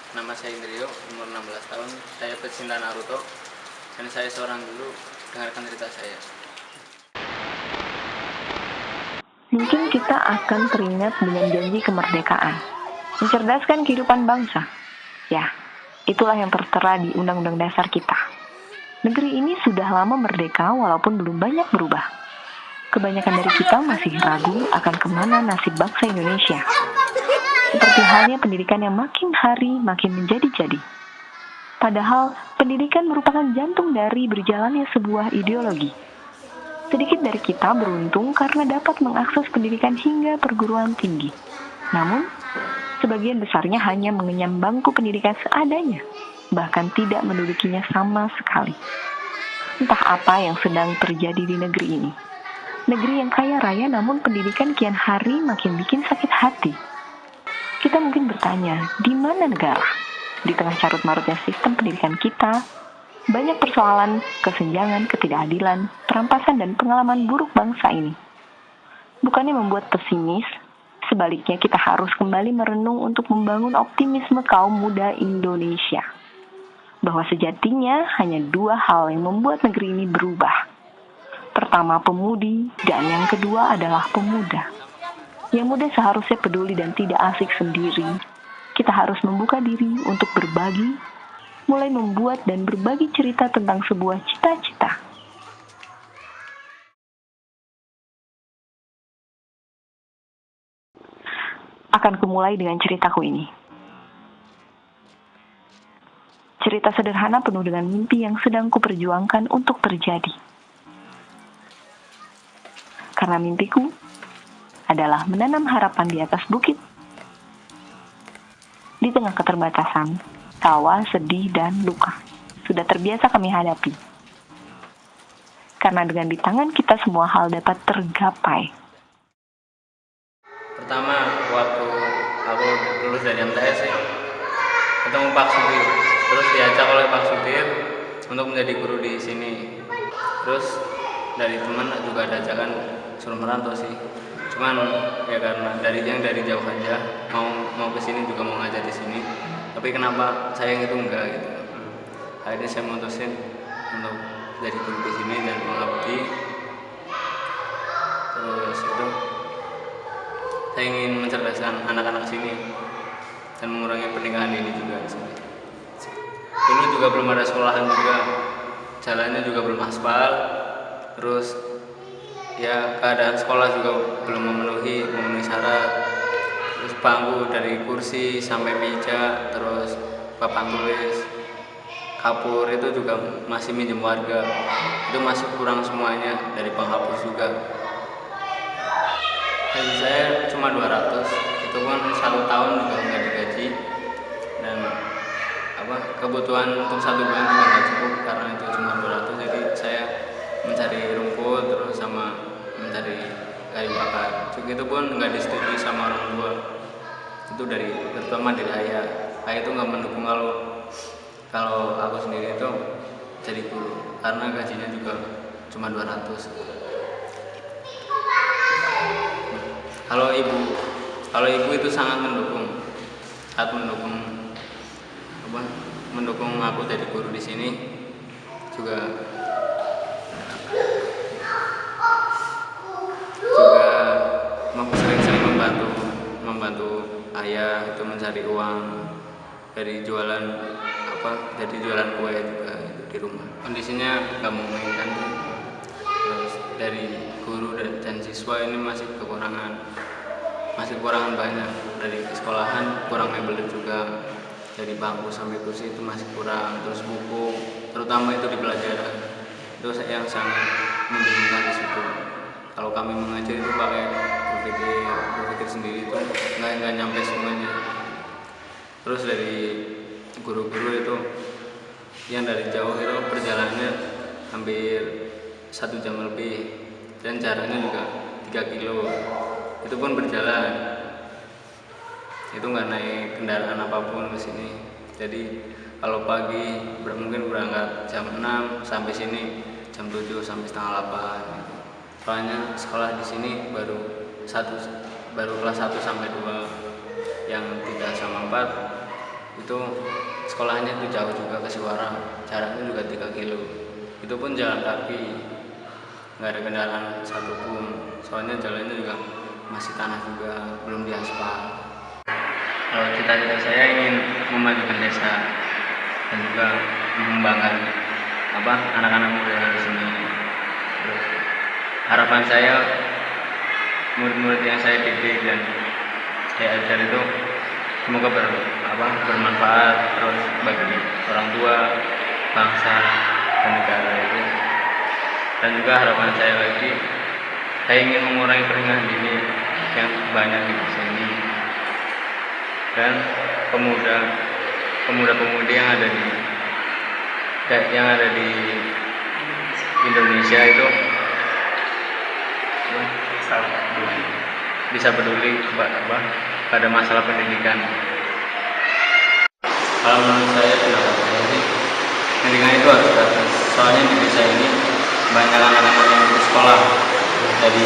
Nama saya Indrio, umur 16 tahun. Saya pecinta Naruto dan saya seorang guru. Dengarkan cerita saya. Mungkin kita akan teringat dengan janji kemerdekaan, mencerdaskan kehidupan bangsa. Ya, itulah yang tertera di Undang-Undang Dasar kita. Negeri ini sudah lama merdeka walaupun belum banyak berubah. Kebanyakan dari kita masih ragu akan kemana nasib bangsa Indonesia. Seperti halnya pendidikan yang makin hari makin menjadi-jadi. Padahal, pendidikan merupakan jantung dari berjalannya sebuah ideologi. Sedikit dari kita beruntung karena dapat mengakses pendidikan hingga perguruan tinggi. Namun, sebagian besarnya hanya mengenyam bangku pendidikan seadanya, bahkan tidak mendudukinya sama sekali. Entah apa yang sedang terjadi di negeri ini. Negeri yang kaya raya namun pendidikan kian hari makin bikin sakit hati. Kita mungkin bertanya, di mana negara? Di tengah carut-marutnya sistem pendidikan kita, banyak persoalan, kesenjangan, ketidakadilan, perampasan, dan pengalaman buruk bangsa ini. Bukannya membuat pesimis, sebaliknya kita harus kembali merenung untuk membangun optimisme kaum muda Indonesia. Bahwa sejatinya hanya dua hal yang membuat negeri ini berubah. Pertama pemudi, dan yang kedua adalah pemuda. Yang muda seharusnya peduli dan tidak asik sendiri. Kita harus membuka diri untuk berbagi, mulai membuat dan berbagi cerita tentang sebuah cita-cita. Akan kumulai dengan ceritaku ini. Cerita sederhana penuh dengan mimpi yang sedang kuperjuangkan untuk terjadi. Karena mimpiku adalah menanam harapan di atas bukit. Di tengah keterbatasan, tawa, sedih, dan luka sudah terbiasa kami hadapi. Karena dengan di tangan kita semua hal dapat tergapai. Pertama, waktu aku lulus dari MTS sih, ketemu Pak Sudir. Terus diajak oleh Pak Sudir untuk menjadi guru di sini. Terus dari teman juga ada ajakan suruh merantau sih. Cuman ya karena dari jauh aja mau ke sini juga mau ngajar di sini. Tapi kenapa sayang itu enggak gitu. Akhirnya saya memutusin untuk jadi guru di sini dan mengabdi. Terus itu saya ingin mencerdaskan anak-anak sini dan mengurangi pernikahan ini juga di sini. Dulu juga belum ada sekolahan juga, jalannya juga belum aspal. Terus ya keadaan sekolah juga belum memenuhi syarat. Terus bangku dari kursi sampai meja, terus papan tulis, kapur itu juga masih minjem warga. Itu masih kurang semuanya, dari penghapus juga. Gaji saya cuma 200, itu pun 1 tahun juga nggak digaji. Dan kebutuhan untuk 1 bulan juga nggak cukup karena itu cuma 200. Jadi saya mencari rumput terus sama mencari kayu bakar. Itu pun nggak disetujui sama orang tua. Itu terutama dari ayah. Ayah itu nggak mendukung kalau aku sendiri itu jadi guru karena gajinya juga cuma 200. Kalau ibu itu sangat mendukung aku jadi guru di sini juga sering-sering membantu ayah itu mencari uang dari jualan kue juga di rumah. Kondisinya nggak memungkinkan. Terus dari guru dan siswa ini masih kekurangan banyak. Dari sekolahan kurang mebel juga, dari bangku sampai kursi itu masih kurang. Terus buku, terutama itu di pelajaran, itu yang sangat membingungkan di situ. Kalau kami mengajar itu pakai berpikir sendiri itu nggak nyampe semuanya. Terus dari guru-guru itu yang dari jauh itu perjalanannya hampir 1 jam lebih dan jaraknya juga 3 kilo. Itu pun berjalan, itu nggak naik kendaraan apapun ke sini. Jadi kalau pagi mungkin berangkat jam 6 sampai sini jam 7 sampai setengah 8 gitu. Soalnya sekolah di sini baru kelas 1 sampai 2, yang 3 sama 4 itu sekolahnya itu jauh juga ke Siwara, jaraknya juga 3 kilo. Itu pun jalan kaki, nggak ada kendaraan satupun, soalnya jalannya juga masih tanah juga, belum diaspal. Kalau cita-cita saya ingin memajukan desa dan juga mengembangkan anak-anak muda di sini. Terus, harapan saya murid-murid yang saya didik dan saya ajar itu semoga bermanfaat terus bagi orang tua, bangsa, dan negara itu. Dan juga harapan saya lagi, saya ingin mengurangi pernikahan dini yang banyak di desa ini, dan pemuda-pemudi yang ada di Indonesia itu bisa peduli pada masalah pendidikan. Kalau menurut saya, pendapat saya sih, pendidikan itu harus gratis. Soalnya di desa ini banyak anak-anak yang putus sekolah dari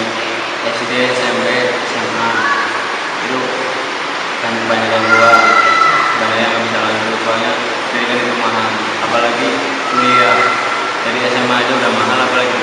SD, SMP, SMA itu, dan banyak yang tua, banyak yang nggak bisa lanjut soalnya pendidikan itu mahal, apalagi kuliah. Jadi SMA aja udah mahal, apalagi